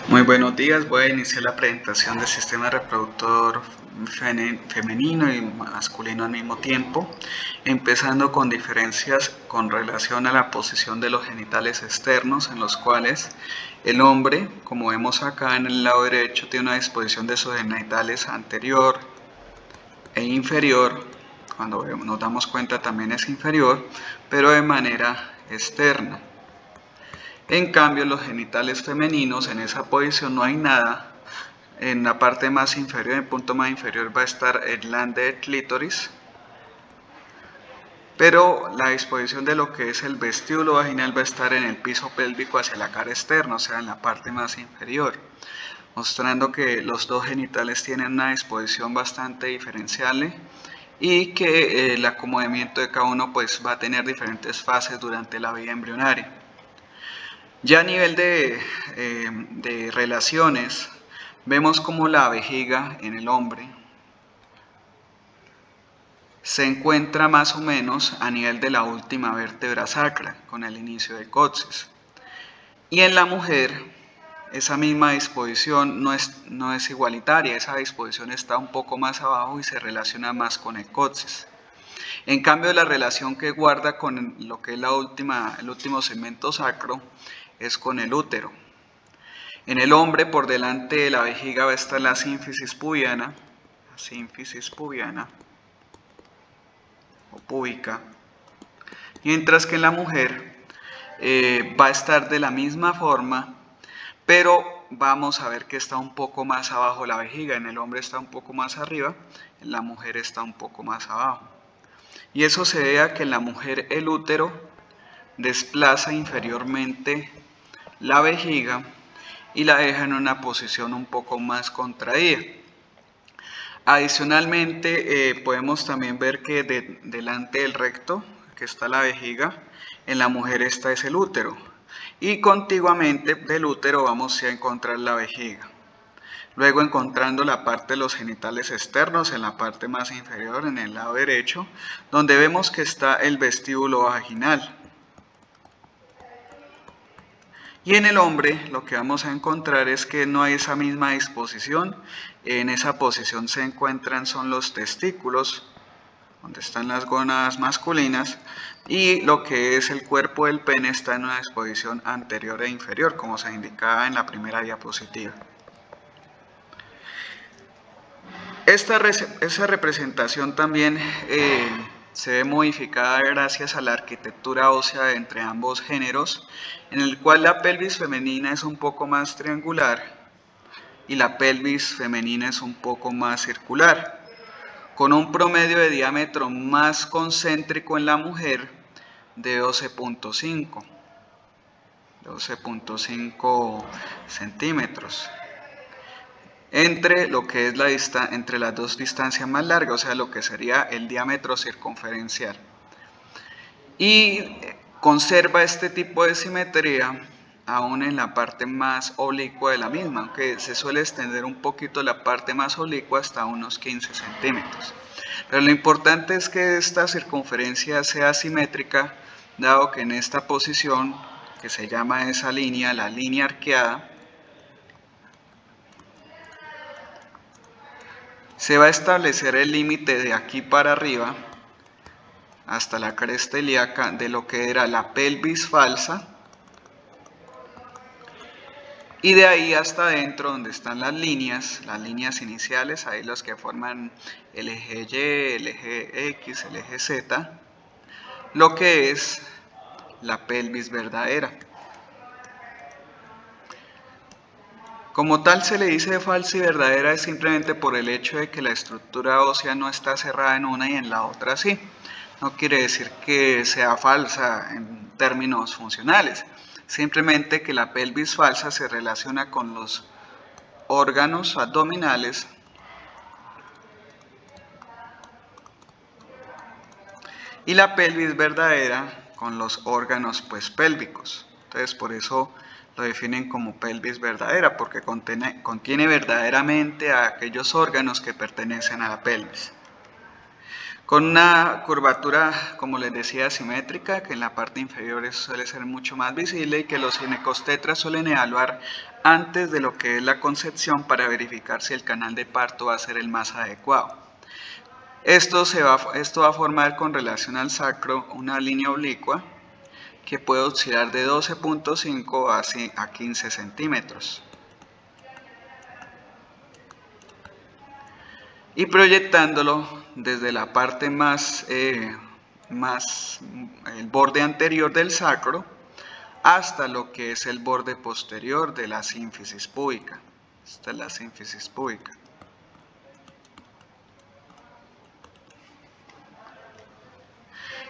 Muy buenos días, voy a iniciar la presentación del sistema reproductor femenino y masculino al mismo tiempo, empezando con diferencias con relación a la posición de los genitales externos, en los cuales el hombre, como vemos acá en el lado derecho, tiene una disposición de sus genitales anterior e inferior. Cuando nos damos cuenta también es inferior, pero de manera externa. En cambio, los genitales femeninos, en esa posición no hay nada. En la parte más inferior, en el punto más inferior, va a estar el glande del clítoris, pero la disposición de lo que es el vestíbulo vaginal va a estar en el piso pélvico hacia la cara externa, o sea, en la parte más inferior, mostrando que los dos genitales tienen una disposición bastante diferenciable y que el acomodamiento de cada uno pues va a tener diferentes fases durante la vida embrionaria. Ya a nivel de relaciones, vemos como la vejiga en el hombre se encuentra más o menos a nivel de la última vértebra sacra, con el inicio del coxis. Y en la mujer, esa misma disposición no es igualitaria, esa disposición está un poco más abajo y se relaciona más con el coxis. En cambio, la relación que guarda con lo que es el último segmento sacro es con el útero. En el hombre, por delante de la vejiga va a estar la sínfisis pubiana o púbica, mientras que en la mujer va a estar de la misma forma, pero vamos a ver que está un poco más abajo la vejiga. En el hombre está un poco más arriba, en la mujer está un poco más abajo. Y eso se debe a que en la mujer el útero desplaza inferiormente la vejiga y la deja en una posición un poco más contraída. Adicionalmente, podemos también ver que delante del recto, que está la vejiga, en la mujer esta es el útero. Y contiguamente del útero vamos a encontrar la vejiga. Luego encontrando la parte de los genitales externos en la parte más inferior, en el lado derecho, donde vemos que está el vestíbulo vaginal. Y en el hombre lo que vamos a encontrar es que no hay esa misma disposición. En esa posición se encuentran son los testículos, donde están las gónadas masculinas, y lo que es el cuerpo del pene está en una disposición anterior e inferior, como se indicaba en la primera diapositiva. Esa representación también se ve modificada gracias a la arquitectura ósea entre ambos géneros, en el cual la pelvis femenina es un poco más triangular y la pelvis femenina es un poco más circular, con un promedio de diámetro más concéntrico en la mujer de 12.5 centímetros, entre lo que es entre las dos distancias más largas, o sea, lo que sería el diámetro circunferencial. Y conserva este tipo de simetría aún en la parte más oblicua de la misma, aunque se suele extender un poquito la parte más oblicua hasta unos 15 centímetros. Pero lo importante es que esta circunferencia sea simétrica, dado que en esta posición, que se llama esa línea, la línea arqueada, se va a establecer el límite de aquí para arriba hasta la cresta ilíaca de lo que era la pelvis falsa, y de ahí hasta adentro donde están las líneas iniciales, ahí las que forman el eje Y, el eje X, el eje Z, lo que es la pelvis verdadera. Como tal se le dice falsa y verdadera es simplemente por el hecho de que la estructura ósea no está cerrada en una y en la otra sí. No quiere decir que sea falsa en términos funcionales, simplemente que la pelvis falsa se relaciona con los órganos abdominales y la pelvis verdadera con los órganos pélvicos. Entonces por eso lo definen como pelvis verdadera, porque contiene verdaderamente a aquellos órganos que pertenecen a la pelvis. con una curvatura, como les decía, asimétrica, que en la parte inferior suele ser mucho más visible y que los ginecostetras suelen evaluar antes de lo que es la concepción para verificar si el canal de parto va a ser el más adecuado. Esto va a formar con relación al sacro una línea oblicua que puede oscilar de 12.5 a 15 centímetros. Y proyectándolo desde la parte el borde anterior del sacro hasta lo que es el borde posterior de la sínfisis púbica. Esta es la sínfisis púbica.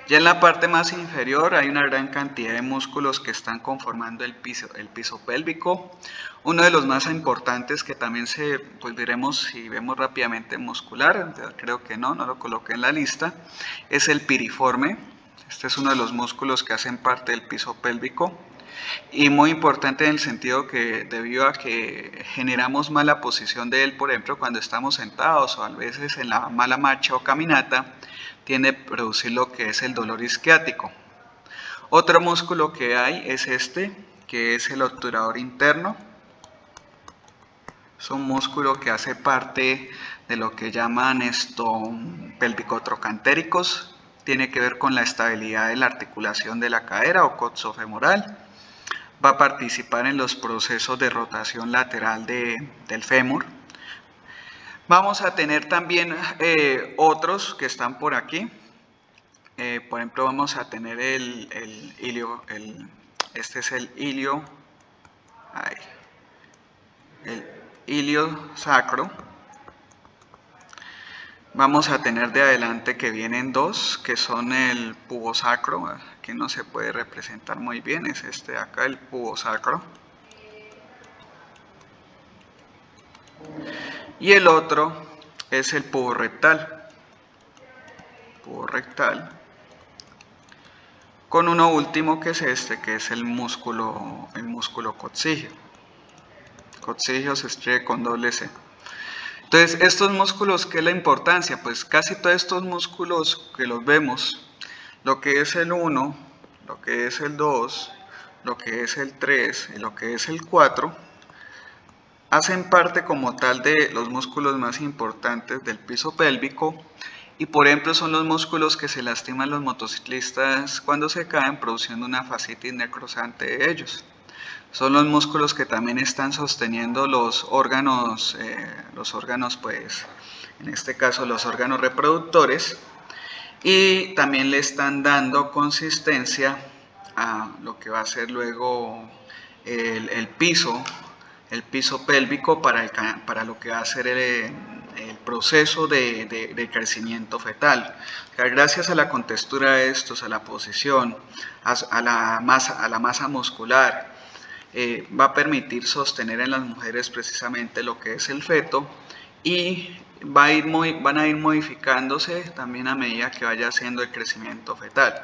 Ya en la parte más inferior hay una gran cantidad de músculos que están conformando el piso pélvico. Uno de los más importantes que también pues veremos si vemos rápidamente muscular, creo que no lo coloqué en la lista, es el piriforme. Este es uno de los músculos que hacen parte del piso pélvico. Y muy importante en el sentido que debido a que generamos mala posición de él, por ejemplo, cuando estamos sentados o a veces en la mala marcha o caminata, tiende a producir lo que es el dolor isquiático. Otro músculo que hay es este, que es el obturador interno. Es un músculo que hace parte de lo que llaman pélvico-trocantéricos. Tiene que ver con la estabilidad de la articulación de la cadera o coxofemoral. Va a participar en los procesos de rotación lateral del fémur. Vamos a tener también otros que están por aquí. Por ejemplo, vamos a tener el ilio, este es el ilio sacro. Vamos a tener de adelante que vienen dos, que son el pubosacro. Aquí no se puede representar muy bien, es este de acá, el pubosacro. Y el otro es el puborectal. Con uno último que es este, que es el músculo coxígeo. Coxígeo se escribe con doble C. Entonces, estos músculos, ¿qué es la importancia? Pues casi todos estos músculos que los vemos, lo que es el 1, lo que es el 2, lo que es el 3 y lo que es el 4, hacen parte como tal de los músculos más importantes del piso pélvico y por ejemplo son los músculos que se lastiman los motociclistas cuando se caen produciendo una fascitis necrosante de ellos. Son los músculos que también están sosteniendo los órganos pues en este caso los órganos reproductores y también le están dando consistencia a lo que va a ser luego el piso pélvico para lo que va a ser el proceso de crecimiento fetal. O sea, gracias a la contextura de estos, a la posición, a la masa muscular, va a permitir sostener en las mujeres precisamente lo que es el feto y van a ir modificándose también a medida que vaya haciendo el crecimiento fetal.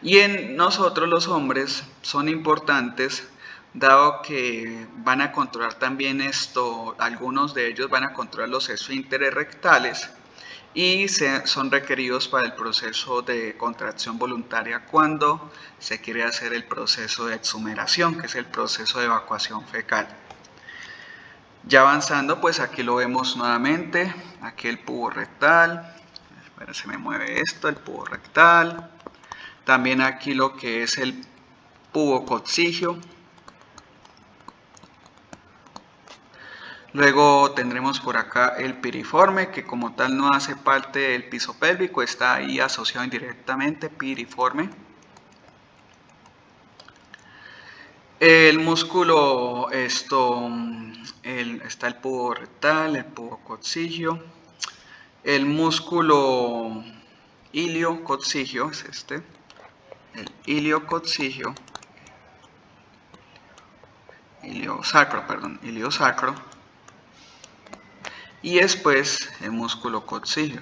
Y en nosotros los hombres son importantes dado que van a controlar también algunos de ellos van a controlar los esfínteres rectales y son requeridos para el proceso de contracción voluntaria cuando se quiere hacer el proceso de exhumación, que es el proceso de evacuación fecal. Ya avanzando, pues aquí lo vemos nuevamente, aquí el pubo rectal, se me mueve esto, el pubo rectal, también aquí lo que es el pubo coxígeo. Luego tendremos por acá el piriforme, que como tal no hace parte del piso pélvico, está ahí asociado indirectamente, piriforme. El músculo, está el pubo rectal, el pubo coxígeo. El músculo ilio-coxígeo es este, el ilio-coxígeo, iliosacro. Y después el músculo coxígeo.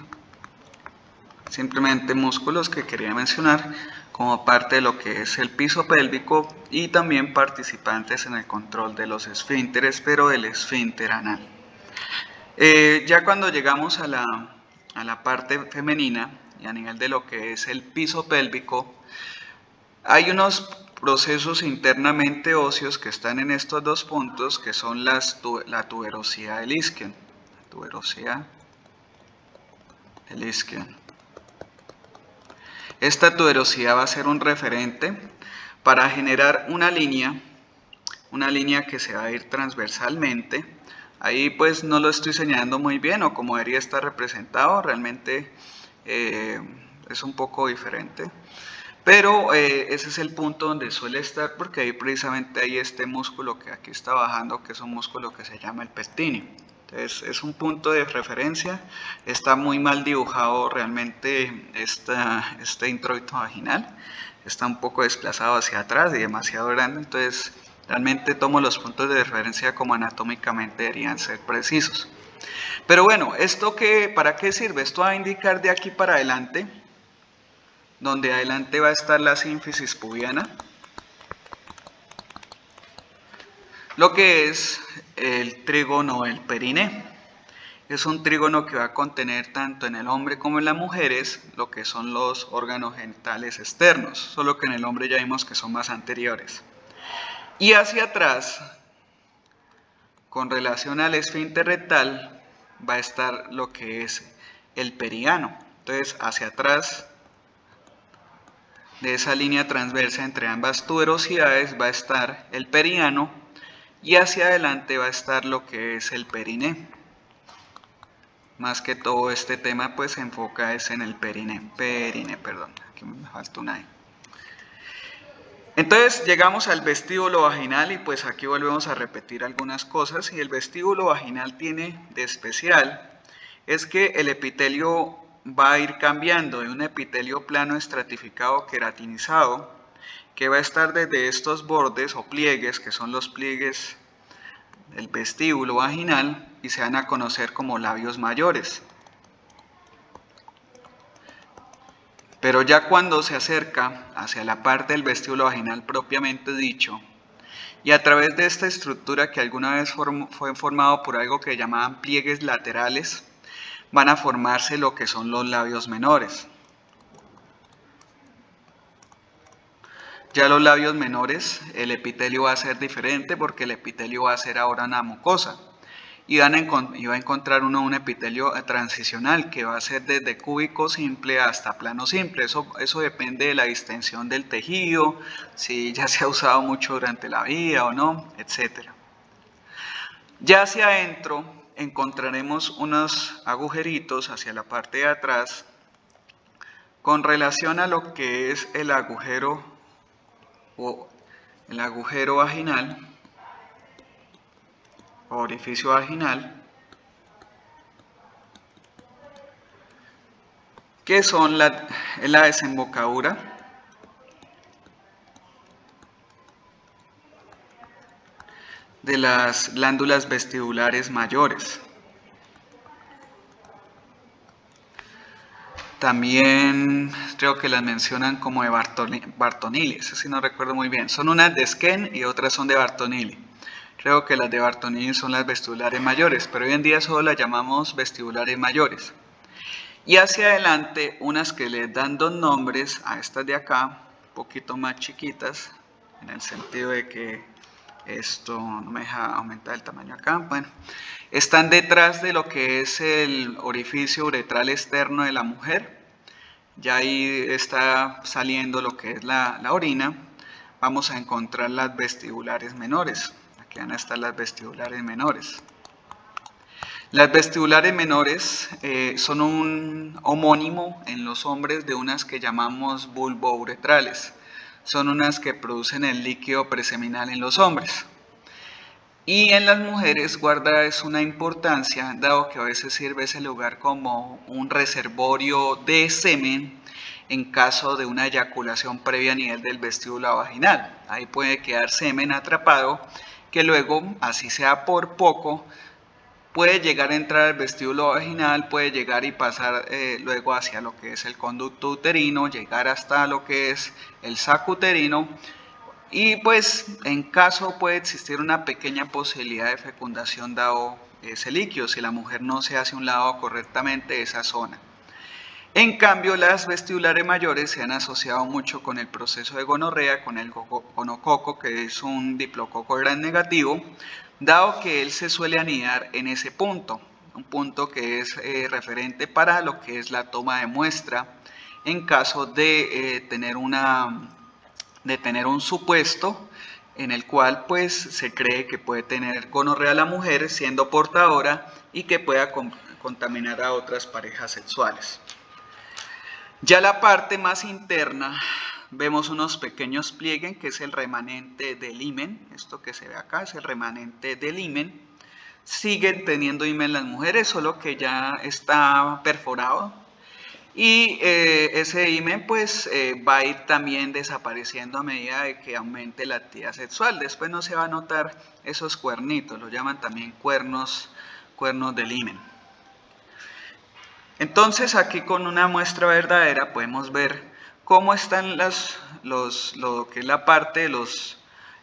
Simplemente músculos que quería mencionar como parte de lo que es el piso pélvico y también participantes en el control de los esfínteres, pero del esfínter anal. Ya cuando llegamos a la parte femenina, y a nivel de lo que es el piso pélvico, hay unos procesos internamente óseos que están en estos dos puntos, que son la tuberosidad del isquion. Tuberosidad del isquion. Esta tuberosidad va a ser un referente para generar una línea que se va a ir transversalmente. Ahí pues no lo estoy señalando muy bien o como debería estar representado, realmente es un poco diferente. Pero ese es el punto donde suele estar porque ahí precisamente hay este músculo que aquí está bajando, que es un músculo que se llama el pectíneo. Entonces es un punto de referencia, está muy mal dibujado realmente este introito vaginal, está un poco desplazado hacia atrás y demasiado grande, entonces realmente tomo los puntos de referencia como anatómicamente deberían ser precisos. Pero bueno, ¿para qué sirve? Esto va a indicar de aquí para adelante, donde adelante va a estar la sínfisis pubiana, lo que es el trígono del periné. Es un trígono que va a contener tanto en el hombre como en las mujeres lo que son los órganos genitales externos, solo que en el hombre ya vimos que son más anteriores. Y hacia atrás, con relación al esfínter rectal, va a estar lo que es el periano. Entonces, hacia atrás de esa línea transversa entre ambas tuberosidades va a estar el periano y hacia adelante va a estar lo que es el periné. Más que todo este tema pues se enfoca es en el periné, perdón, aquí me falta una E. Entonces llegamos al vestíbulo vaginal y pues aquí volvemos a repetir algunas cosas. Y el vestíbulo vaginal tiene de especial es que el epitelio va a ir cambiando de un epitelio plano estratificado queratinizado que va a estar desde estos bordes o pliegues, que son los pliegues del vestíbulo vaginal, y se van a conocer como labios mayores. Pero ya cuando se acerca hacia la parte del vestíbulo vaginal propiamente dicho, y a través de esta estructura que alguna vez fue formado por algo que llamaban pliegues laterales, van a formarse lo que son los labios menores. Ya los labios menores, el epitelio va a ser diferente porque el epitelio va a ser ahora una mucosa. Y va a encontrar uno un epitelio transicional que va a ser desde cúbico simple hasta plano simple. Eso depende de la distensión del tejido, si ya se ha usado mucho durante la vida o no, etc. Ya hacia adentro encontraremos unos agujeritos hacia la parte de atrás con relación a lo que es el agujero vaginal, orificio vaginal, que son la desembocadura de las glándulas vestibulares mayores. También creo que las mencionan como de Bartonelli, eso sí no recuerdo muy bien. Son unas de Skene y otras son de Bartonelli. Creo que las de Bartonelli son las vestibulares mayores, pero hoy en día solo las llamamos vestibulares mayores. Y hacia adelante, unas que les dan dos nombres a estas de acá, un poquito más chiquitas, en el sentido de que esto no me deja aumentar el tamaño acá. Bueno, están detrás de lo que es el orificio uretral externo de la mujer. Ya ahí está saliendo lo que es la orina. Vamos a encontrar las vestibulares menores. Aquí van a estar las vestibulares menores. Las vestibulares menores son un homónimo en los hombres de unas que llamamos vulvouretrales. Son unas que producen el líquido preseminal en los hombres. Y en las mujeres guarda es una importancia, dado que a veces sirve ese lugar como un reservorio de semen en caso de una eyaculación previa a nivel del vestíbulo vaginal. Ahí puede quedar semen atrapado que luego, así sea por poco, puede llegar a entrar al vestíbulo vaginal, puede llegar y pasar luego hacia lo que es el conducto uterino, llegar hasta lo que es el saco uterino, y pues en caso puede existir una pequeña posibilidad de fecundación dado ese líquido, si la mujer no se hace un lavado correctamente de esa zona. En cambio, las vestibulares mayores se han asociado mucho con el proceso de gonorrea, con el gonococo, que es un diplococo gram negativo, dado que él se suele anidar en ese punto, un punto que es referente para lo que es la toma de muestra en caso de tener un supuesto en el cual pues se cree que puede tener gonorrea la mujer siendo portadora y que pueda contaminar a otras parejas sexuales. Ya la parte más interna, vemos unos pequeños pliegues, que es el remanente del himen. Esto que se ve acá es el remanente del himen. Siguen teniendo himen las mujeres, solo que ya está perforado. Y ese himen pues va a ir también desapareciendo a medida de que aumente la actividad sexual. Después no se va a notar esos cuernitos, lo llaman también cuernos del himen. Entonces aquí con una muestra verdadera podemos ver cómo están lo que es la parte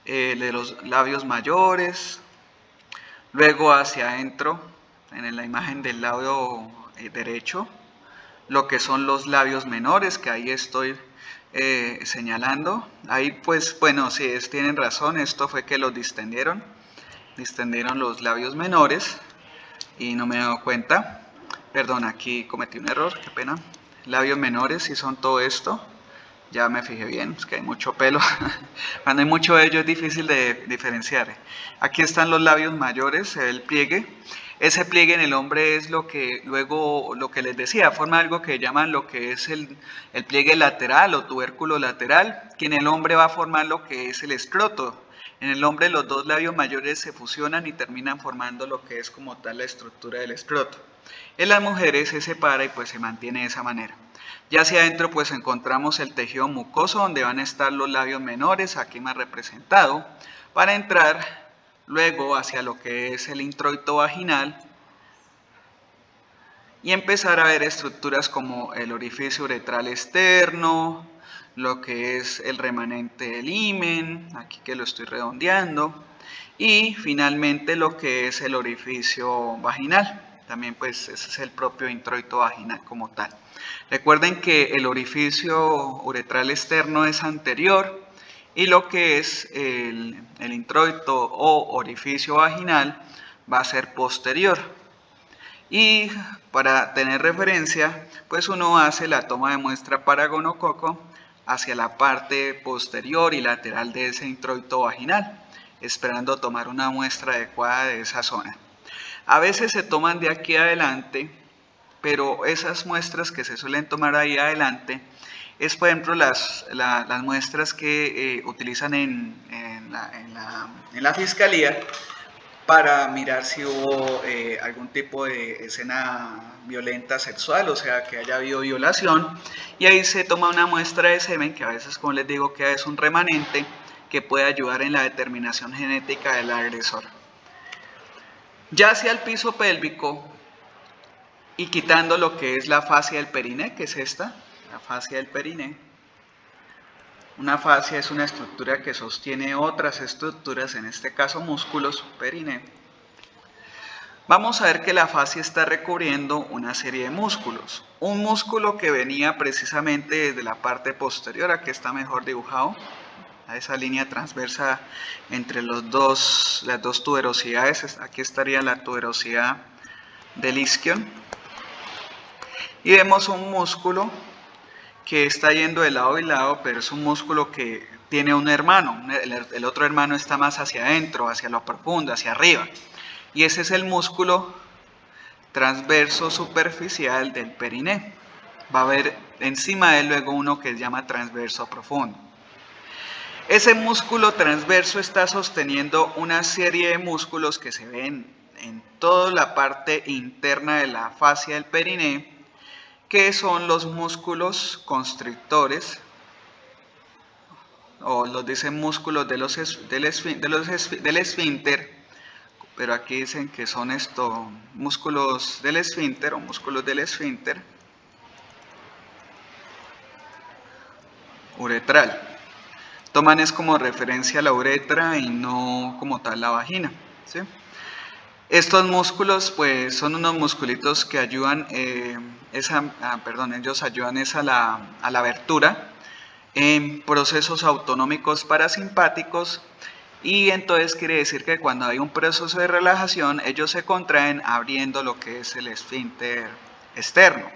de los labios mayores, luego hacia adentro, en la imagen del labio derecho, lo que son los labios menores, que ahí estoy señalando. Ahí pues, bueno, sí, tienen razón, esto fue que los distendieron los labios menores y no me he dado cuenta. Perdón, aquí cometí un error, qué pena. Labios menores, si son todo esto. Ya me fijé bien, es que hay mucho pelo. Cuando hay mucho vello es difícil de diferenciar. Aquí están los labios mayores, se ve el pliegue. Ese pliegue en el hombre es lo que les decía, forma algo que llaman lo que es el pliegue lateral o tubérculo lateral, que en el hombre va a formar lo que es el escroto. En el hombre los dos labios mayores se fusionan y terminan formando lo que es como tal la estructura del escroto. En las mujeres se separa y pues se mantiene de esa manera. Ya hacia adentro pues encontramos el tejido mucoso donde van a estar los labios menores, aquí más representado, para entrar luego hacia lo que es el introito vaginal y empezar a ver estructuras como el orificio uretral externo, lo que es el remanente del himen, aquí que lo estoy redondeando, y finalmente lo que es el orificio vaginal. También pues ese es el propio introito vaginal como tal. Recuerden que el orificio uretral externo es anterior y lo que es el introito o orificio vaginal va a ser posterior. Y para tener referencia, pues uno hace la toma de muestra para gonococo hacia la parte posterior y lateral de ese introito vaginal, esperando tomar una muestra adecuada de esa zona. A veces se toman de aquí adelante, pero esas muestras que se suelen tomar ahí adelante es, por ejemplo, las muestras que utilizan en la fiscalía para mirar si hubo algún tipo de escena violenta sexual, o sea, que haya habido violación, y ahí se toma una muestra de semen, que a veces, como les digo, que es un remanente que puede ayudar en la determinación genética del agresor. Ya hacia el piso pélvico y quitando lo que es la fascia del periné, que es esta, la fascia del periné. Una fascia es una estructura que sostiene otras estructuras, en este caso músculos, periné. Vamos a ver que la fascia está recubriendo una serie de músculos. Un músculo que venía precisamente desde la parte posterior, aquí está mejor dibujado, a esa línea transversa entre las dos tuberosidades. Aquí estaría la tuberosidad del isquion. Y vemos un músculo que está yendo de lado y lado, pero es un músculo que tiene un hermano. El otro hermano está más hacia adentro, hacia lo profundo, hacia arriba. Y ese es el músculo transverso superficial del periné. Va a haber encima de él luego uno que se llama transverso profundo. Ese músculo transverso está sosteniendo una serie de músculos que se ven en toda la parte interna de la fascia del periné, que son los músculos constrictores, o los dicen músculos del esfínter, pero aquí dicen que son músculos del esfínter o músculos del esfínter uretral. Toman es como referencia la uretra y no como tal la vagina, ¿sí? Estos músculos pues son unos musculitos que ayudan, ellos ayudan a la abertura en procesos autonómicos parasimpáticos, y entonces quiere decir que cuando hay un proceso de relajación ellos se contraen abriendo lo que es el esfínter externo.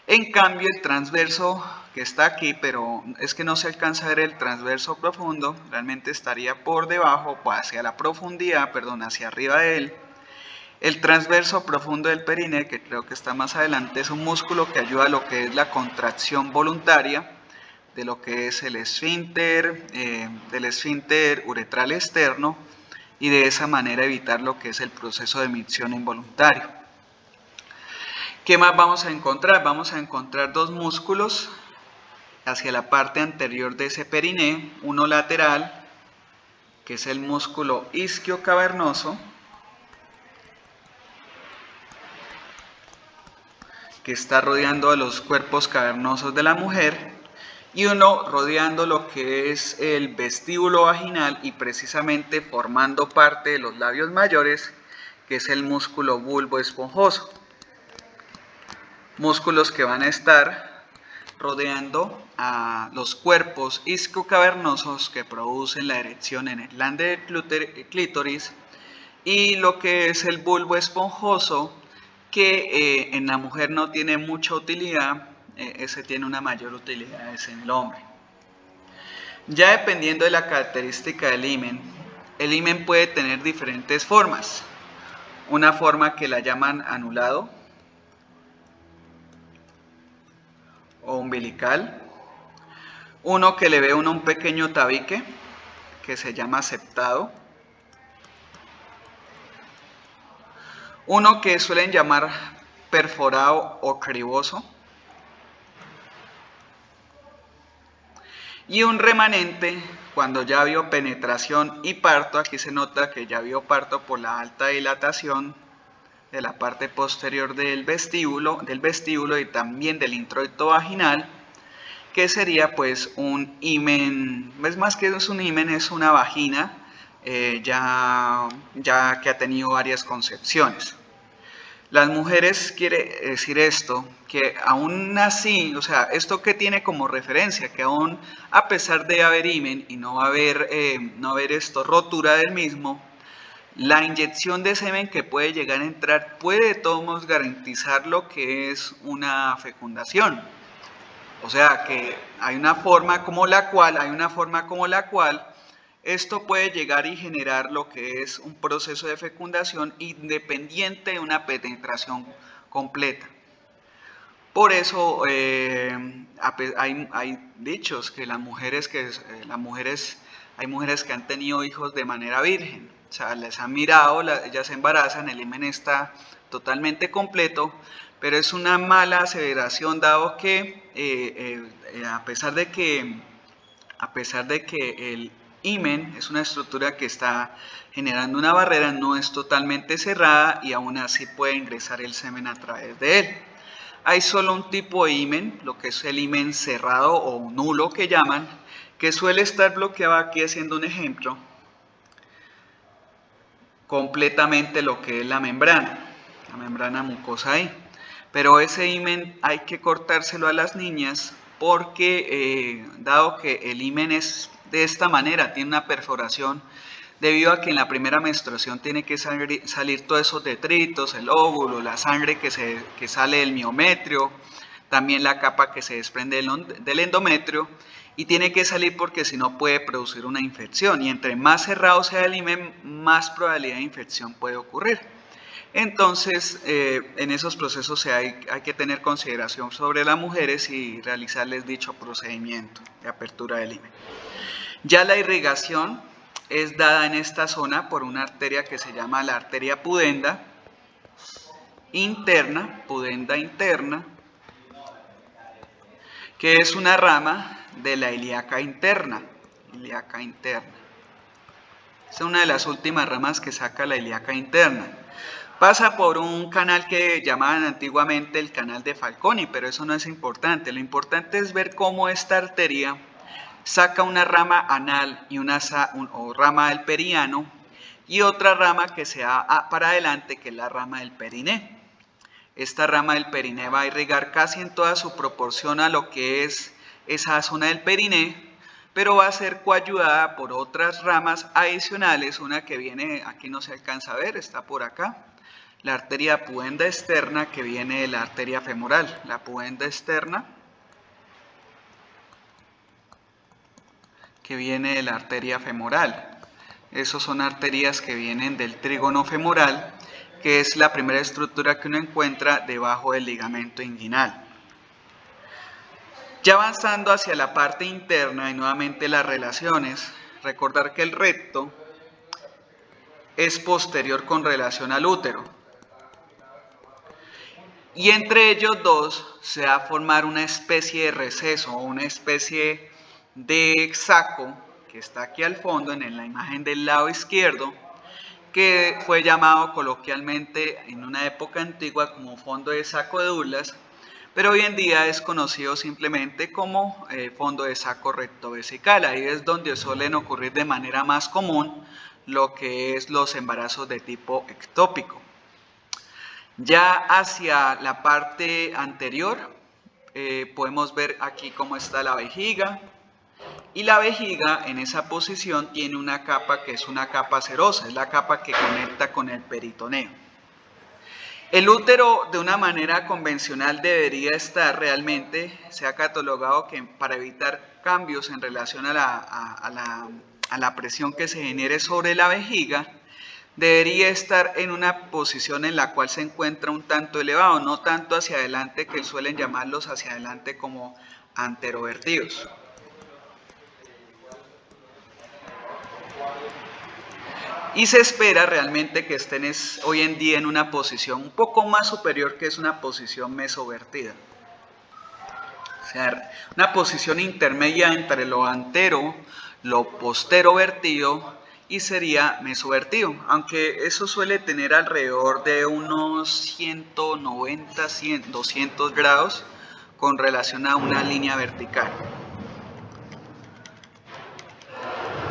En cambio el transverso que está aquí, pero es que no se alcanza a ver el transverso profundo, realmente estaría por debajo, hacia la profundidad, perdón, hacia arriba de él. El transverso profundo del perineo, que creo que está más adelante, es un músculo que ayuda a lo que es la contracción voluntaria de lo que es el esfínter, del esfínter uretral externo, y de esa manera evitar lo que es el proceso de micción involuntario. ¿Qué más vamos a encontrar? Vamos a encontrar dos músculos hacia la parte anterior de ese perineo, uno lateral, que es el músculo isquiocavernoso, que está rodeando a los cuerpos cavernosos de la mujer, y uno rodeando lo que es el vestíbulo vaginal y precisamente formando parte de los labios mayores, que es el músculo bulbo esponjoso. Músculos que van a estar rodeando a los cuerpos isquiocavernosos que producen la erección en el glande del clítoris, y lo que es el bulbo esponjoso, que en la mujer no tiene mucha utilidad, ese tiene una mayor utilidad es en el hombre. Ya dependiendo de la característica del himen, el himen puede tener diferentes formas. Una forma que la llaman anulado o umbilical, uno que le ve uno un pequeño tabique que se llama septado, uno que suelen llamar perforado o criboso, y un remanente cuando ya vio penetración y parto. Aquí se nota que ya vio parto por la alta dilatación de la parte posterior del vestíbulo y también del introito vaginal, que sería pues un himen. Es más que es un himen, es una vagina ya que ha tenido varias concepciones. Las mujeres, quiere decir esto, que aún así, o sea, esto que tiene como referencia, que aún a pesar de haber himen y no haber rotura del mismo, la inyección de semen que puede llegar a entrar puede de todos modos garantizar lo que es una fecundación. O sea que hay una forma como la cual esto puede llegar y generar lo que es un proceso de fecundación independiente de una penetración completa. Por eso hay dichos que hay mujeres que han tenido hijos de manera virgen. O sea, les han mirado, ellas se embarazan, el himen está totalmente completo, pero es una mala aseveración, dado que a pesar de que el himen es una estructura que está generando una barrera, no es totalmente cerrada y aún así puede ingresar el semen a través de él. Hay solo un tipo de himen, lo que es el himen cerrado o nulo que llaman, que suele estar bloqueado aquí, haciendo un ejemplo, completamente lo que es la membrana mucosa ahí. Pero ese himen hay que cortárselo a las niñas porque dado que el himen es de esta manera, tiene una perforación, debido a que en la primera menstruación tiene que salir todos esos detritos, el óvulo, la sangre que sale del miometrio, también la capa que se desprende del endometrio, y tiene que salir porque si no puede producir una infección, y entre más cerrado sea el himen, más probabilidad de infección puede ocurrir. Entonces, en esos procesos hay que tener consideración sobre las mujeres y realizarles dicho procedimiento de apertura del himen. Ya la irrigación es dada en esta zona por una arteria que se llama la arteria pudenda interna, que es una rama de la ilíaca interna. Es una de las últimas ramas que saca la ilíaca interna. Pasa por un canal que llamaban antiguamente el canal de Falconi, pero eso no es importante. Lo importante es ver cómo esta arteria saca una rama anal y rama del periano, y otra rama que se da para adelante, que es la rama del periné. Esta rama del periné va a irrigar casi en toda su proporción a lo que es esa zona del periné, pero va a ser coayudada por otras ramas adicionales, una que viene, aquí no se alcanza a ver, está por acá, la arteria pudenda externa que viene de la arteria femoral, la pudenda externa que viene de la arteria femoral. Esas son arterias que vienen del trígono femoral, que es la primera estructura que uno encuentra debajo del ligamento inguinal. Ya avanzando hacia la parte interna y nuevamente las relaciones, recordar que el recto es posterior con relación al útero. Y entre ellos dos se va a formar una especie de receso o una especie de saco que está aquí al fondo en la imagen del lado izquierdo, que fue llamado coloquialmente en una época antigua como fondo de saco de Douglas, pero hoy en día es conocido simplemente como fondo de saco rectovesical. Ahí es donde suelen ocurrir de manera más común lo que es los embarazos de tipo ectópico. Ya hacia la parte anterior podemos ver aquí cómo está la vejiga, y la vejiga en esa posición tiene una capa que es una capa serosa, es la capa que conecta con el peritoneo. El útero de una manera convencional debería estar realmente, se ha catalogado que para evitar cambios en relación a la presión que se genere sobre la vejiga, debería estar en una posición en la cual se encuentra un tanto elevado, no tanto hacia adelante, que suelen llamarlos hacia adelante como anterovertidos. Y se espera realmente que estén hoy en día en una posición un poco más superior, que es una posición mesovertida. O sea, una posición intermedia entre lo antero, lo posterovertido y sería mesovertido, aunque eso suele tener alrededor de unos 190, 100, 200 grados con relación a una línea vertical.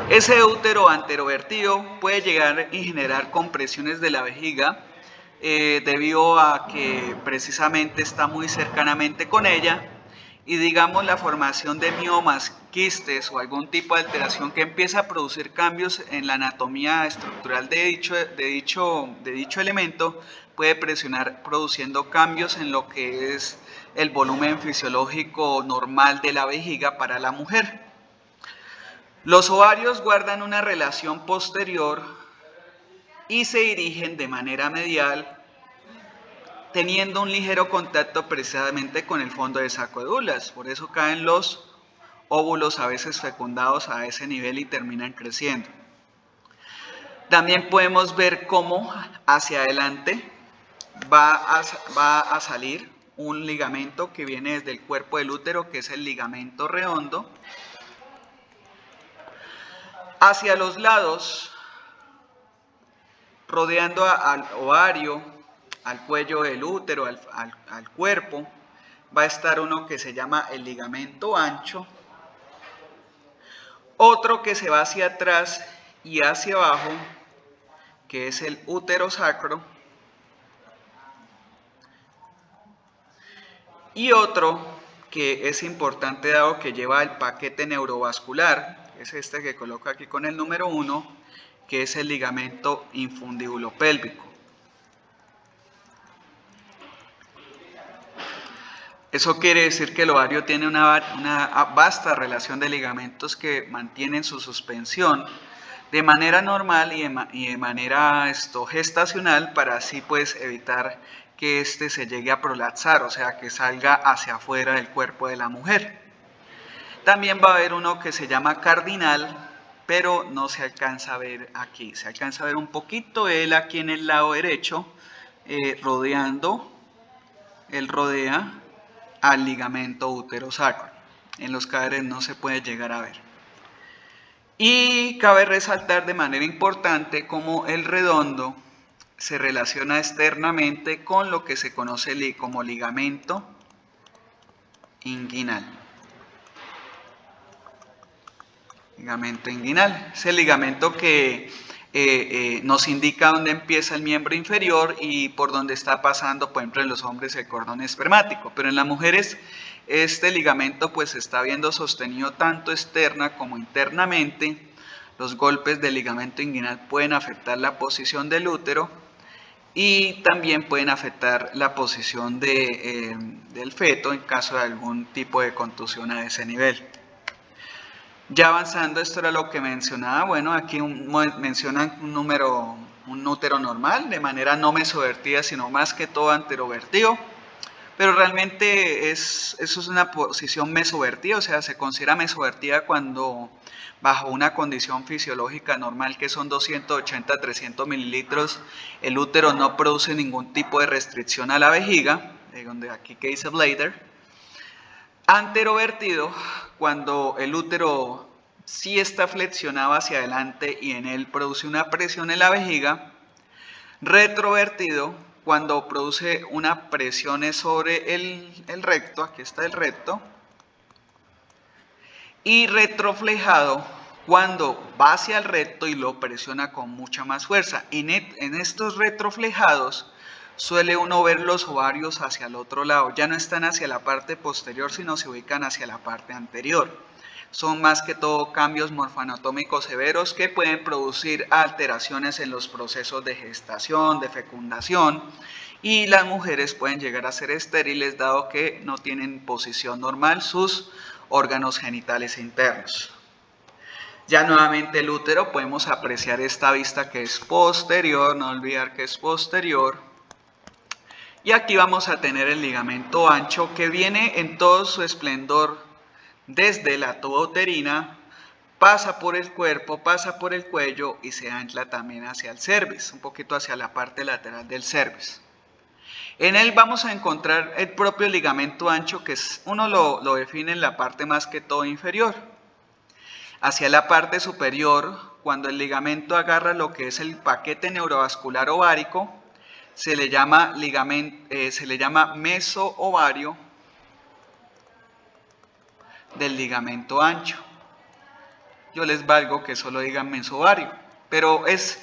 Ese útero anterovertido puede llegar y generar compresiones de la vejiga debido a que precisamente está muy cercanamente con ella, y digamos la formación de miomas, quistes o algún tipo de alteración que empieza a producir cambios en la anatomía estructural de dicho elemento puede presionar produciendo cambios en lo que es el volumen fisiológico normal de la vejiga para la mujer. Los ovarios guardan una relación posterior y se dirigen de manera medial, teniendo un ligero contacto precisamente con el fondo de saco de Douglas. Por eso caen los óvulos a veces fecundados a ese nivel y terminan creciendo. También podemos ver cómo hacia adelante va a salir un ligamento que viene desde el cuerpo del útero, que es el ligamento redondo. Hacia los lados, rodeando al ovario, al cuello del útero, al cuerpo, va a estar uno que se llama el ligamento ancho, otro que se va hacia atrás y hacia abajo, que es el útero sacro, y otro que es importante dado que lleva el paquete neurovascular, es este que coloco aquí con el número 1, que es el ligamento infundíbulo pélvico. Eso quiere decir que el ovario tiene una vasta relación de ligamentos que mantienen su suspensión de manera normal y de manera gestacional, para así pues evitar que éste se llegue a prolapsar, o sea que salga hacia afuera del cuerpo de la mujer. También va a haber uno que se llama cardinal, pero no se alcanza a ver aquí, se alcanza a ver un poquito él aquí en el lado derecho, rodea al ligamento uterosacro. En los cadáveres no se puede llegar a ver. Y cabe resaltar de manera importante cómo el redondo se relaciona externamente con lo que se conoce como ligamento inguinal. Ligamento inguinal es el ligamento que nos indica dónde empieza el miembro inferior y por dónde está pasando, por ejemplo, en los hombres el cordón espermático, pero en las mujeres este ligamento pues está viendo sostenido tanto externa como internamente. Los golpes del ligamento inguinal pueden afectar la posición del útero y también pueden afectar la posición del feto en caso de algún tipo de contusión a ese nivel. Ya avanzando, esto era lo que mencionaba. Bueno, aquí mencionan un útero normal, de manera no mesovertida, sino más que todo anterovertido. Pero realmente eso es una posición mesovertida, o sea, se considera mesovertida cuando bajo una condición fisiológica normal, que son 280 a 300 mililitros, el útero no produce ningún tipo de restricción a la vejiga, donde aquí que dice Blader. Anterovertido, cuando el útero sí está flexionado hacia adelante y en él produce una presión en la vejiga. Retrovertido, cuando produce una presión sobre el recto, aquí está el recto. Y retroflejado, cuando va hacia el recto y lo presiona con mucha más fuerza. En estos retroflejados suele uno ver los ovarios hacia el otro lado, ya no están hacia la parte posterior, sino se ubican hacia la parte anterior. Son más que todo cambios morfoanatómicos severos que pueden producir alteraciones en los procesos de gestación, de fecundación, y las mujeres pueden llegar a ser estériles dado que no tienen posición normal sus órganos genitales internos. Ya nuevamente el útero, podemos apreciar esta vista que es posterior, no olvidar que es posterior. Y aquí vamos a tener el ligamento ancho que viene en todo su esplendor desde la tuba uterina, pasa por el cuerpo, pasa por el cuello y se ancla también hacia el cervix, un poquito hacia la parte lateral del cervix. En él vamos a encontrar el propio ligamento ancho, que uno lo define en la parte más que todo inferior. Hacia la parte superior, cuando el ligamento agarra lo que es el paquete neurovascular ovárico, se le llama mesoovario del ligamento ancho. Yo les valgo que solo digan mesovario, pero es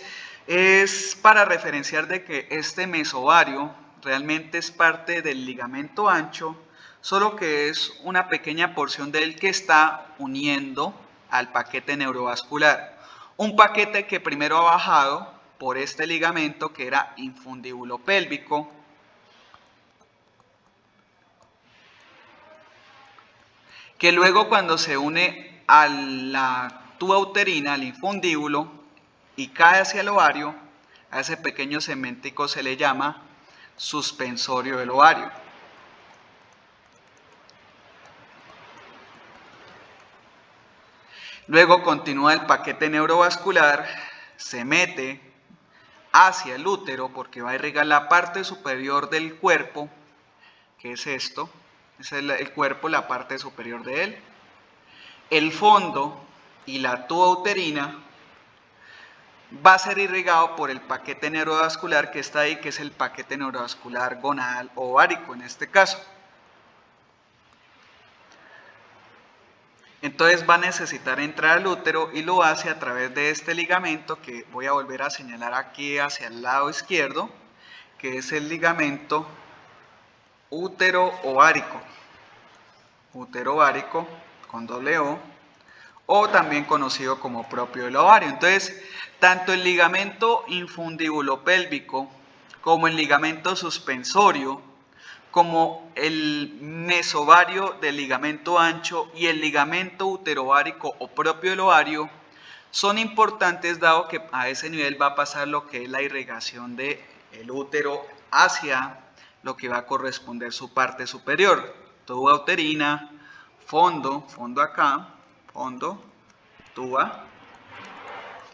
para referenciar de que este mesovario realmente es parte del ligamento ancho, solo que es una pequeña porción de él que está uniendo al paquete neurovascular. Un paquete que primero ha bajado por este ligamento que era infundíbulo pélvico, que luego cuando se une a la tuba uterina, al infundíbulo, y cae hacia el ovario, a ese pequeño segmentico se le llama suspensorio del ovario. Luego continúa el paquete neurovascular, se mete hacia el útero porque va a irrigar la parte superior del cuerpo, que es esto, es el cuerpo, la parte superior de él. El fondo y la tuba uterina va a ser irrigado por el paquete neurovascular que está ahí, que es el paquete neurovascular gonadal ovárico en este caso. Entonces va a necesitar entrar al útero y lo hace a través de este ligamento que voy a volver a señalar aquí hacia el lado izquierdo, que es el ligamento útero-ovárico. Útero-ovárico con doble O también conocido como propio del ovario. Entonces, tanto el ligamento infundíbulo pélvico como el ligamento suspensorio, como el mesovario del ligamento ancho y el ligamento uterovárico o propio del ovario, son importantes dado que a ese nivel va a pasar lo que es la irrigación del útero hacia lo que va a corresponder su parte superior, tuba uterina, fondo acá, fondo, tuba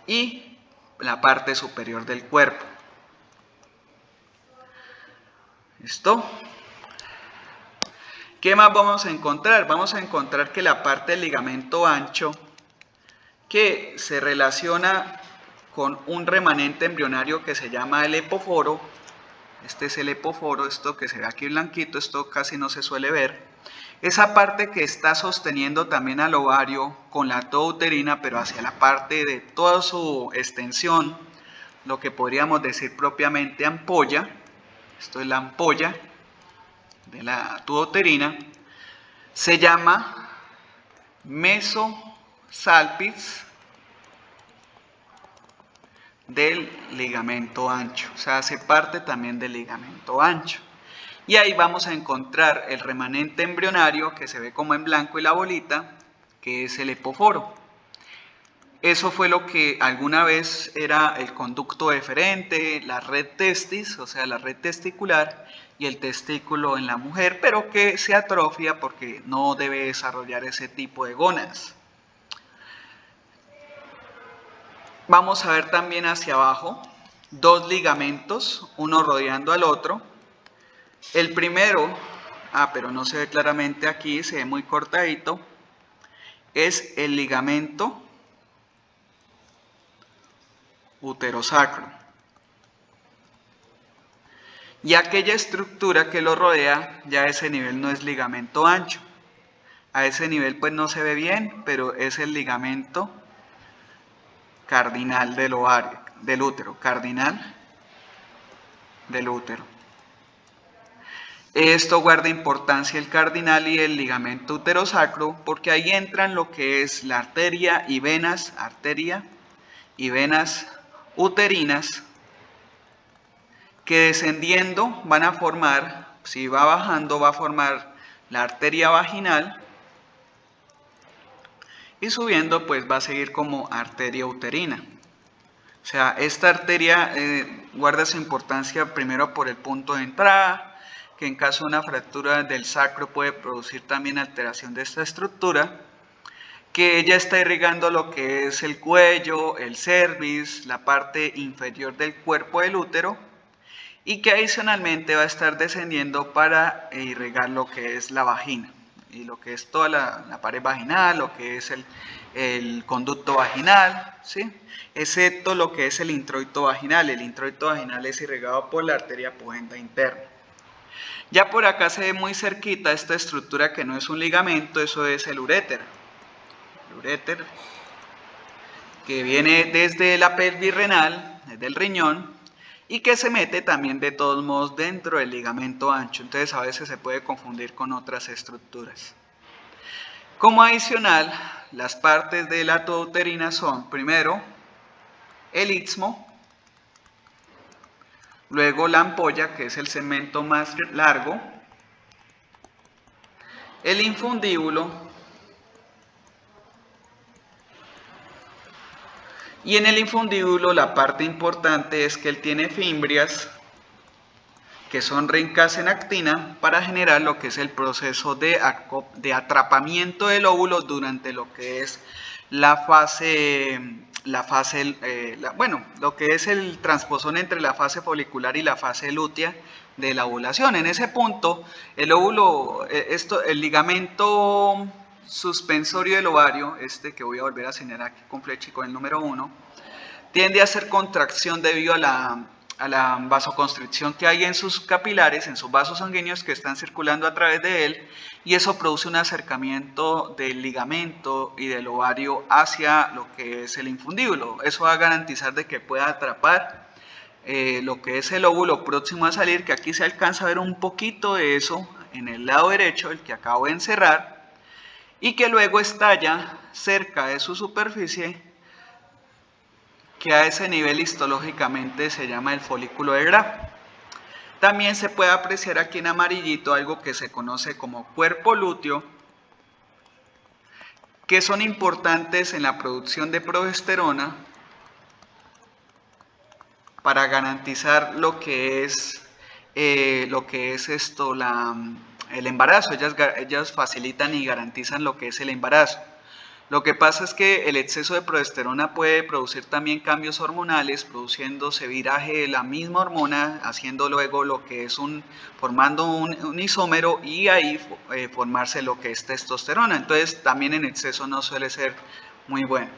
y la parte superior del cuerpo. ¿Listo? ¿Qué más vamos a encontrar? Vamos a encontrar que la parte del ligamento ancho que se relaciona con un remanente embrionario que se llama el epóforo. Este es el epóforo, esto que se ve aquí blanquito, esto casi no se suele ver. Esa parte que está sosteniendo también al ovario con la tuba uterina, pero hacia la parte de toda su extensión, lo que podríamos decir propiamente ampolla. Esto es la ampolla de la tubo-uterina. Se llama mesosalpis del ligamento ancho, o sea, hace parte también del ligamento ancho. Y ahí vamos a encontrar el remanente embrionario que se ve como en blanco y la bolita, que es el epóforo. Eso fue lo que alguna vez era el conducto deferente, la red testis, o sea, la red testicular y el testículo en la mujer, pero que se atrofia porque no debe desarrollar ese tipo de gónadas. Vamos a ver también hacia abajo dos ligamentos, uno rodeando al otro. El primero, pero no se ve claramente aquí, se ve muy cortadito, es el ligamento uterosacro. Y aquella estructura que lo rodea, ya a ese nivel no es ligamento ancho. A ese nivel pues no se ve bien, pero es el ligamento cardinal del ovario, del útero, cardinal del útero. Esto guarda importancia el cardinal y el ligamento uterosacro porque ahí entran lo que es la arteria y venas uterinas que descendiendo van a formar, si va bajando va a formar la arteria vaginal y subiendo pues va a seguir como arteria uterina. O sea, esta arteria guarda su importancia primero por el punto de entrada, que en caso de una fractura del sacro puede producir también alteración de esta estructura, que ella está irrigando lo que es el cuello, el cervix, la parte inferior del cuerpo del útero, y que adicionalmente va a estar descendiendo para irrigar lo que es la vagina y lo que es toda la pared vaginal, lo que es el conducto vaginal, ¿sí? Excepto lo que es el introito vaginal. El introito vaginal es irrigado por la arteria pudenda interna. Ya por acá se ve muy cerquita esta estructura que no es un ligamento, eso es el uréter. El uréter que viene desde la pelvis renal, desde el riñón, y que se mete también de todos modos dentro del ligamento ancho. Entonces a veces se puede confundir con otras estructuras. Como adicional, las partes de la tubo-uterina son primero el istmo, luego la ampolla, que es el segmento más largo, el infundíbulo, y en el infundíbulo la parte importante es que él tiene fimbrias que son ricas en actina para generar lo que es el proceso de atrapamiento del óvulo durante lo que es lo que es el transposón entre la fase folicular y la fase lútea de la ovulación. En ese punto, el óvulo, el ligamento suspensorio del ovario, que voy a volver a señalar aquí con flecha y con el número 1, tiende a hacer contracción debido a la vasoconstricción que hay en sus capilares, en sus vasos sanguíneos que están circulando a través de él, y eso produce un acercamiento del ligamento y del ovario hacia lo que es el infundíbulo. Eso va a garantizar de que pueda atrapar lo que es el óvulo próximo a salir, que aquí se alcanza a ver un poquito de eso en el lado derecho, el que acabo de encerrar, y que luego estalla cerca de su superficie, que a ese nivel histológicamente se llama el folículo de Graf. También se puede apreciar aquí en amarillito algo que se conoce como cuerpo lúteo, que son importantes en la producción de progesterona para garantizar lo que es el embarazo. Ellas facilitan y garantizan lo que es el embarazo. Lo que pasa es que el exceso de progesterona puede producir también cambios hormonales, produciéndose viraje de la misma hormona, haciendo luego lo que es formando un isómero y ahí formarse lo que es testosterona. Entonces también en exceso no suele ser muy bueno.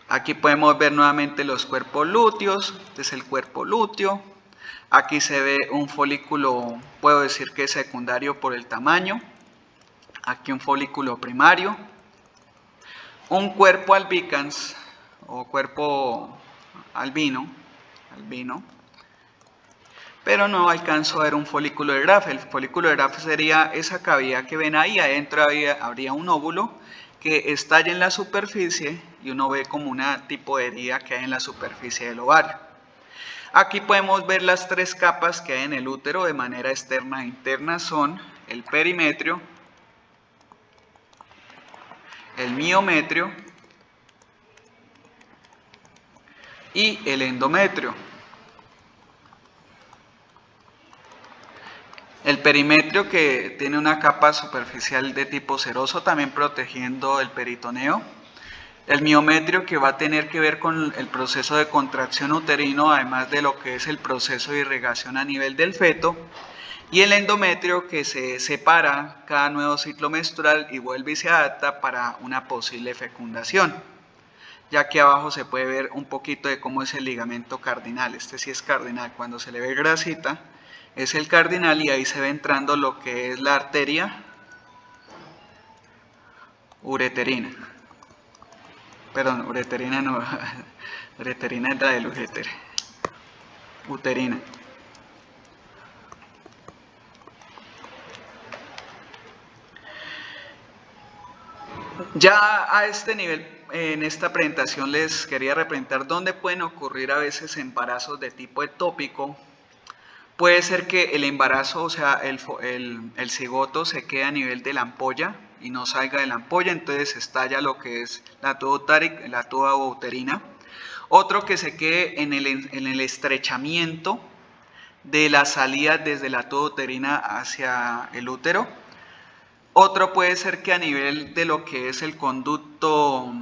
Aquí podemos ver nuevamente los cuerpos lúteos. Este es el cuerpo lúteo. Aquí se ve un folículo, puedo decir que es secundario por el tamaño. Aquí un folículo primario, un cuerpo albicans o cuerpo albino, pero no alcanzo a ver un folículo de Graf. El folículo de Graf sería esa cavidad que ven ahí, adentro habría un óvulo que estalla en la superficie y uno ve como una tipo de herida que hay en la superficie del ovario. Aquí podemos ver las tres capas que hay en el útero de manera externa e interna, son el perimetrio, el miometrio y el endometrio. El perimetrio, que tiene una capa superficial de tipo seroso también protegiendo el peritoneo. El miometrio, que va a tener que ver con el proceso de contracción uterino, además de lo que es el proceso de irrigación a nivel del feto. Y el endometrio, que se separa cada nuevo ciclo menstrual y vuelve y se adapta para una posible fecundación. Ya que abajo se puede ver un poquito de cómo es el ligamento cardinal. Este sí es cardinal. Cuando se le ve grasita, es el cardinal, y ahí se ve entrando lo que es la arteria ureterina. Perdón, ureterina no. Ureterina es la del uréter. Uterina. Ya a este nivel, en esta presentación les quería representar dónde pueden ocurrir a veces embarazos de tipo ectópico. Puede ser que el embarazo, o sea, el cigoto se quede a nivel de la ampolla y no salga de la ampolla, entonces estalla lo que es la tuba uterina. Otro, que se quede en el estrechamiento de la salida desde la tuba uterina hacia el útero. Otro puede ser que a nivel de lo que es el conducto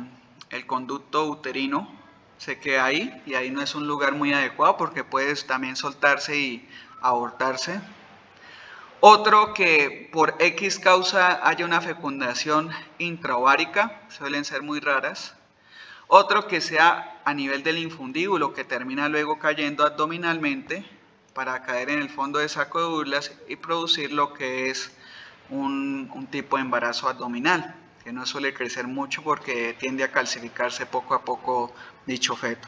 uterino se quede ahí, y ahí no es un lugar muy adecuado porque puede también soltarse y abortarse. Otro, que por X causa haya una fecundación intraovárica, suelen ser muy raras. Otro, que sea a nivel del infundíbulo, que termina luego cayendo abdominalmente para caer en el fondo de saco de burlas y producir lo que es un tipo de embarazo abdominal, que no suele crecer mucho porque tiende a calcificarse poco a poco dicho feto.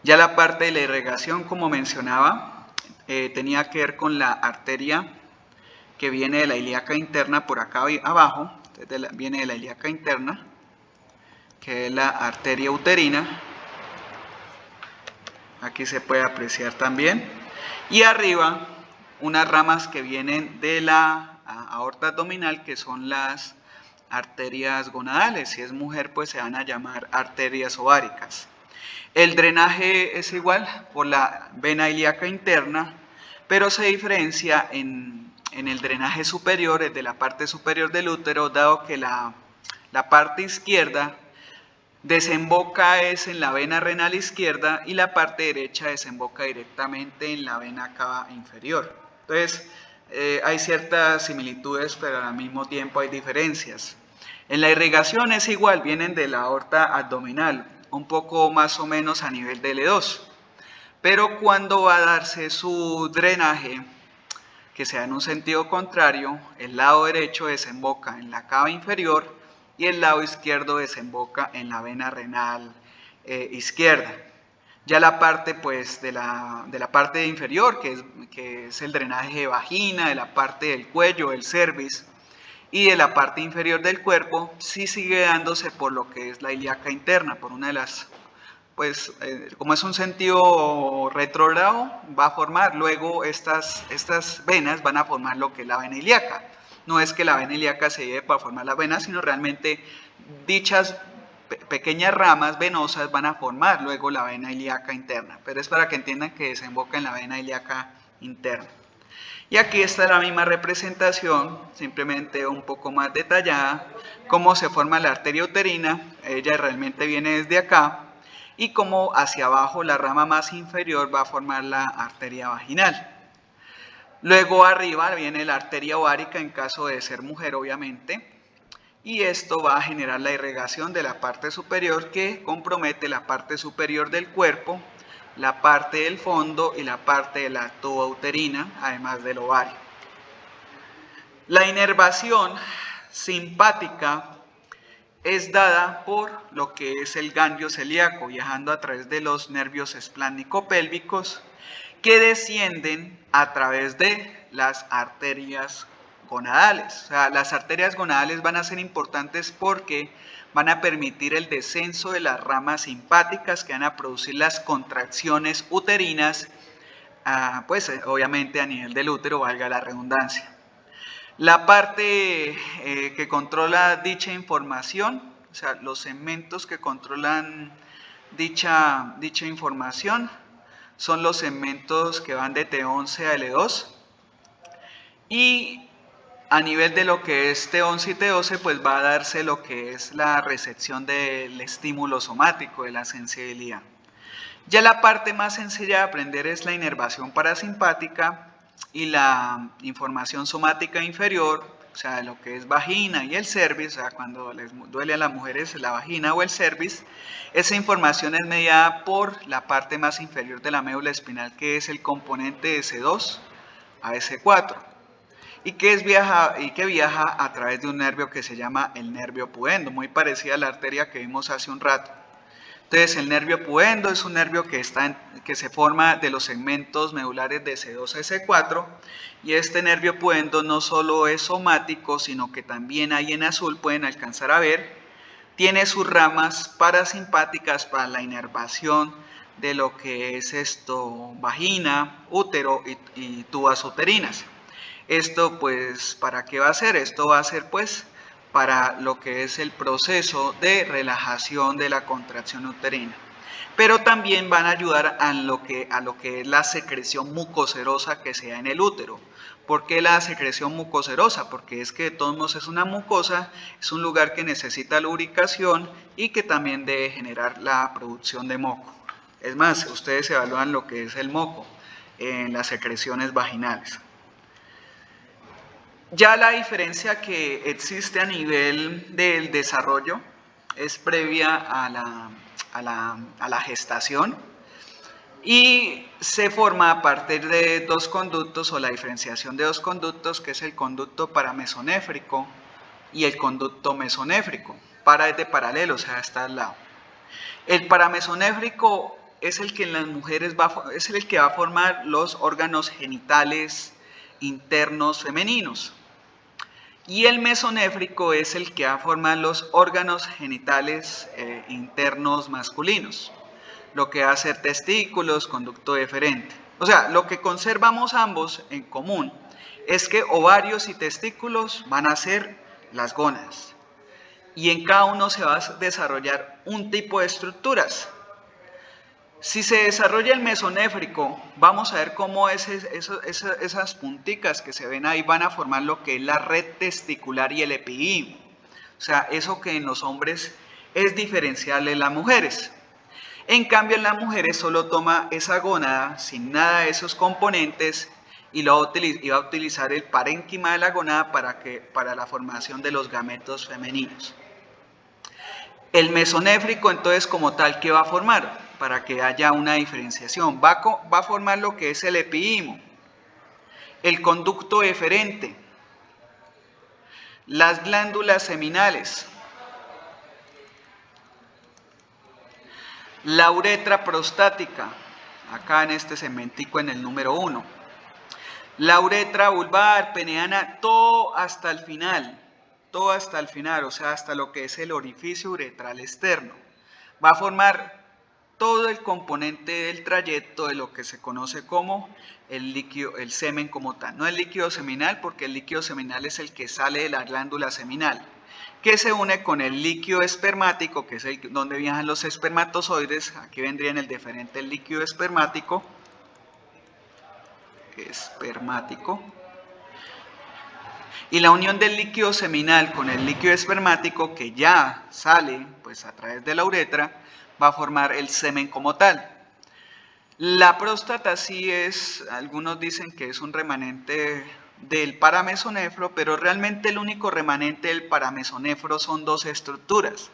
Ya la parte de la irrigación, como mencionaba, tenía que ver con la arteria que viene de la ilíaca interna por acá abajo. Viene de la ilíaca interna, que es la arteria uterina. Aquí se puede apreciar también. Y arriba, unas ramas que vienen de la aorta abdominal, que son las arterias gonadales. Si es mujer, pues se van a llamar arterias ováricas. El drenaje es igual por la vena ilíaca interna, pero se diferencia en el drenaje superior, el de la parte superior del útero, dado que la parte izquierda desemboca es en la vena renal izquierda y la parte derecha desemboca directamente en la vena cava inferior. Entonces, hay ciertas similitudes, pero al mismo tiempo hay diferencias. En la irrigación es igual, vienen de la aorta abdominal, un poco más o menos a nivel de L2. Pero cuando va a darse su drenaje, que sea en un sentido contrario, el lado derecho desemboca en la cava inferior y el lado izquierdo desemboca en la vena renal izquierda. Ya la parte, pues, de la parte inferior, que es el drenaje de vagina, de la parte del cuello, el cervix, y de la parte inferior del cuerpo, sí sigue dándose por lo que es la ilíaca interna, por una de las, pues, como es un sentido retrógrado, va a formar luego estas venas van a formar lo que es la vena ilíaca. No es que la vena ilíaca se lleve para formar las venas, sino realmente dichas pequeñas ramas venosas van a formar luego la vena ilíaca interna, pero es para que entiendan que desemboca en la vena ilíaca interna. Y aquí está la misma representación, simplemente un poco más detallada, cómo se forma la arteria uterina. Ella realmente viene desde acá, y cómo hacia abajo la rama más inferior va a formar la arteria vaginal. Luego arriba viene la arteria ovárica en caso de ser mujer, obviamente, y esto va a generar la irrigación de la parte superior, que compromete la parte superior del cuerpo, la parte del fondo y la parte de la tuba uterina, además del ovario. La inervación simpática es dada por lo que es el ganglio celíaco, viajando a través de los nervios esplánico-pélvicos que descienden a través de las arterias gonadales. O sea, las arterias gonadales van a ser importantes porque van a permitir el descenso de las ramas simpáticas que van a producir las contracciones uterinas, pues obviamente a nivel del útero, valga la redundancia. La parte que controla dicha información, o sea, los segmentos que controlan dicha información, son los segmentos que van de T11 a L2, y a nivel de lo que es T11 y T12, pues va a darse lo que es la recepción del estímulo somático, de la sensibilidad. Ya la parte más sencilla de aprender es la inervación parasimpática y la información somática inferior, o sea, lo que es vagina y el cervix, o sea, cuando les duele a las mujeres la vagina o el cervix. Esa información es mediada por la parte más inferior de la médula espinal, que es el componente de S2 a S4, y que viaja a través de un nervio que se llama el nervio pudendo, muy parecida a la arteria que vimos hace un rato. Entonces, el nervio pudendo es un nervio que se forma de los segmentos medulares de S2 a S4, y este nervio pudendo no solo es somático, sino que también ahí en azul pueden alcanzar a ver, tiene sus ramas parasimpáticas para la inervación de lo que es vagina, útero y tubas uterinas. Esto pues, ¿para qué va a ser? Esto va a ser pues para lo que es el proceso de relajación de la contracción uterina. Pero también van a ayudar a lo que es la secreción mucoserosa que se da en el útero. ¿Por qué la secreción mucoserosa? Porque es que de todos modos es una mucosa, es un lugar que necesita lubricación y que también debe generar la producción de moco. Es más, ustedes evalúan lo que es el moco en las secreciones vaginales. Ya la diferencia que existe a nivel del desarrollo es previa a la gestación, y se forma a partir de dos conductos, o la diferenciación de dos conductos, que es el conducto paramesonéfrico y el conducto mesonéfrico. Para es de paralelo, o sea, está al lado. El paramesonéfrico es el que en las mujeres es el que va a formar los órganos genitales internos femeninos. Y el mesonéfrico es el que va a formar los órganos genitales internos masculinos, lo que va a ser testículos, conducto deferente. O sea, lo que conservamos ambos en común es que ovarios y testículos van a ser las gónadas, y en cada uno se va a desarrollar un tipo de estructuras. Si se desarrolla el mesonéfrico, vamos a ver cómo esas punticas que se ven ahí van a formar lo que es la red testicular y el epidídimo. O sea, eso que en los hombres es diferencial en las mujeres. En cambio, en las mujeres solo toma esa gónada sin nada de esos componentes, y va a utilizar el parénquima de la gónada para la formación de los gametos femeninos. El mesonéfrico, entonces, como tal, ¿qué va a formar? Para que haya una diferenciación, va a formar lo que es el epidídimo, el conducto deferente, las glándulas seminales, la uretra prostática, acá en este segmentico en el número 1, la uretra vulvar, peneana, todo hasta el final, o sea, hasta lo que es el orificio uretral externo. Va a formar todo el componente del trayecto de lo que se conoce como el líquido, el semen como tal. No el líquido seminal, porque el líquido seminal es el que sale de la glándula seminal, que se une con el líquido espermático, que es donde viajan los espermatozoides. Aquí vendría en el deferente el líquido espermático. Y la unión del líquido seminal con el líquido espermático, que ya sale pues a través de la uretra, va a formar el semen como tal. La próstata sí es, algunos dicen que es un remanente del paramesonefro, pero realmente el único remanente del paramesonefro son dos estructuras.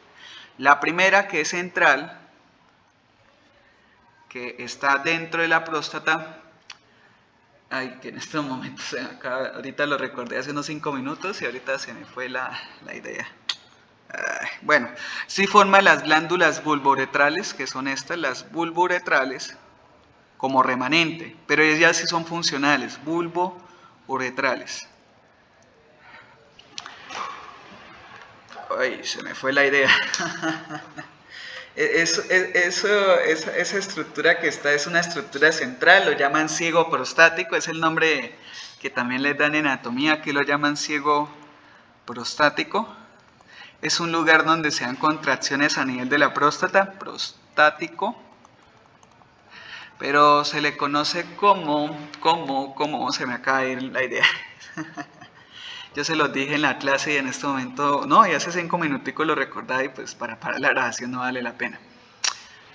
La primera, que es central, que está dentro de la próstata. Ay, que en estos momentos, ahorita lo recordé hace unos 5 minutos y ahorita se me fue la idea. Bueno, sí forma las glándulas bulbouretrales, que son estas, las bulbouretrales, como remanente, pero ellas sí son funcionales, bulbouretrales. Ay, se me fue la idea. Esa estructura que está es una estructura central, lo llaman ciego prostático, es el nombre que también les dan en anatomía, aquí lo llaman ciego prostático. Es un lugar donde se dan contracciones a nivel de la próstata, prostático, pero se le conoce como se me acaba de ir la idea. Yo se los dije en la clase y en este momento, no, y hace 5 minuticos lo recordaba y pues para la grabación no vale la pena.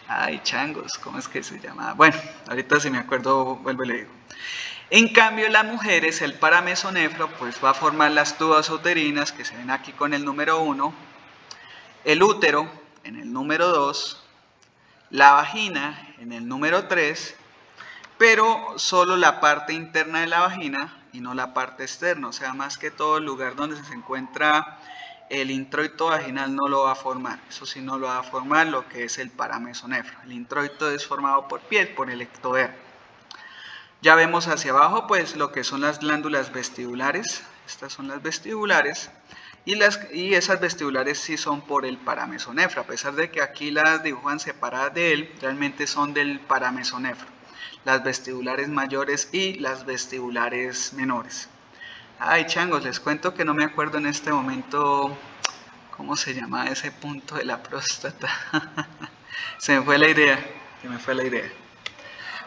Ay, changos, ¿cómo es que se llama? Bueno, ahorita si me acuerdo vuelvo y le digo. En cambio, las mujeres, el paramesonefro, pues va a formar las tubas uterinas que se ven aquí con el número 1, el útero en el número 2, la vagina en el número 3, pero solo la parte interna de la vagina y no la parte externa, o sea, más que todo el lugar donde se encuentra el introito vaginal no lo va a formar, eso sí no lo va a formar lo que es el paramesonefro. El introito es formado por piel, por el ectodermo. Ya vemos hacia abajo pues lo que son las glándulas vestibulares, estas son las vestibulares, y esas vestibulares sí son por el paramesonefro, a pesar de que aquí las dibujan separadas de él, realmente son del paramesonefro, las vestibulares mayores y las vestibulares menores. Ay, changos, les cuento que no me acuerdo en este momento cómo se llama ese punto de la próstata. Se me fue la idea,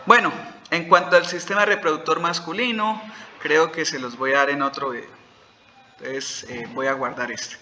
Bueno, en cuanto al sistema reproductor masculino, creo que se los voy a dar en otro video. Entonces voy a guardar este.